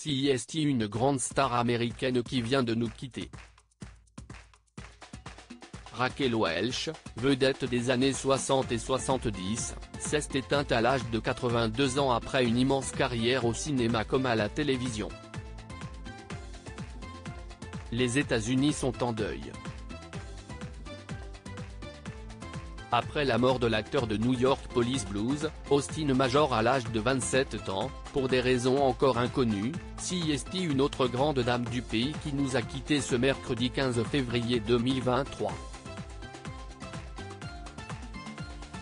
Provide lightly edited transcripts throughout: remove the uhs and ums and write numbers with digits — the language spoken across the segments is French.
CIST, une grande star américaine qui vient de nous quitter. Raquel Welch, vedette des années 60 et 70, s'est éteinte à l'âge de 82 ans après une immense carrière au cinéma comme à la télévision. Les États-Unis sont en deuil. Après la mort de l'acteur de New York Police Blues, Austin Major à l'âge de 27 ans, pour des raisons encore inconnues, CIST, une autre grande dame du pays qui nous a quittés ce mercredi 15 février 2023.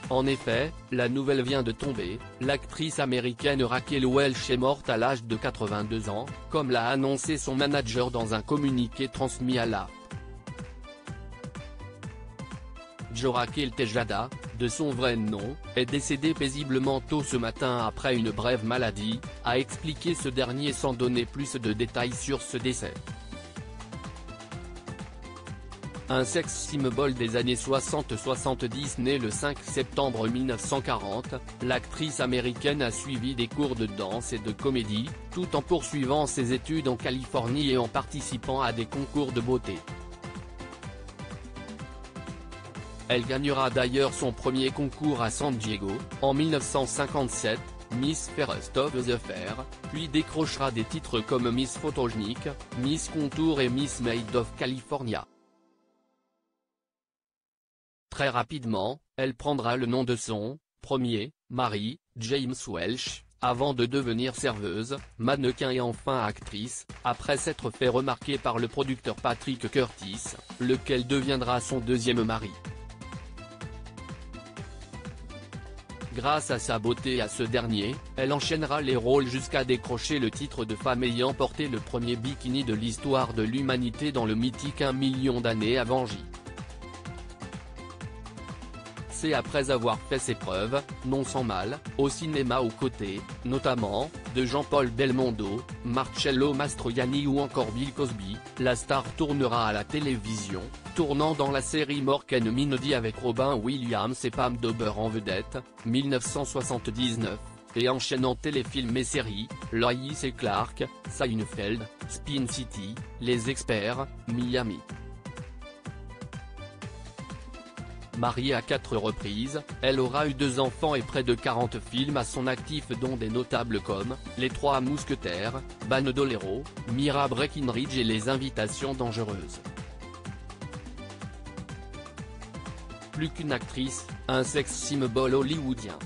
En effet, la nouvelle vient de tomber, l'actrice américaine Raquel Welch est morte à l'âge de 82 ans, comme l'a annoncé son manager dans un communiqué transmis à la Raquel Tejada, de son vrai nom, est décédée paisiblement tôt ce matin après une brève maladie, a expliqué ce dernier sans donner plus de détails sur ce décès. Un sex symbol des années 60-70 née le 5 septembre 1940, l'actrice américaine a suivi des cours de danse et de comédie, tout en poursuivant ses études en Californie et en participant à des concours de beauté. Elle gagnera d'ailleurs son premier concours à San Diego, en 1957, Miss Fairest of the Fair, puis décrochera des titres comme Miss Photogenic, Miss Contour et Miss Made of California. Très rapidement, elle prendra le nom de son premier mari, James Welch, avant de devenir serveuse, mannequin et enfin actrice, après s'être fait remarquer par le producteur Patrick Curtis, lequel deviendra son deuxième mari. Grâce à sa beauté et à ce dernier, elle enchaînera les rôles jusqu'à décrocher le titre de femme ayant porté le premier bikini de l'histoire de l'humanité dans le mythique 1 million d'années avant J. C'est après avoir fait ses preuves, non sans mal, au cinéma aux côtés, notamment, de Jean-Paul Belmondo, Marcello Mastroianni ou encore Bill Cosby, la star tournera à la télévision, tournant dans la série Mork and Mindy avec Robin Williams et Pam Dober en vedette, 1979, et enchaînant téléfilms et séries, Lois et Clark, Seinfeld, Spin City, Les Experts, Miami. Mariée à 4 reprises, elle aura eu 2 enfants et près de 40 films à son actif dont des notables comme Les Trois Mousquetaires, Bandolero, Mira Breckinridge et Les Invitations Dangereuses. Plus qu'une actrice, un sex symbol hollywoodien.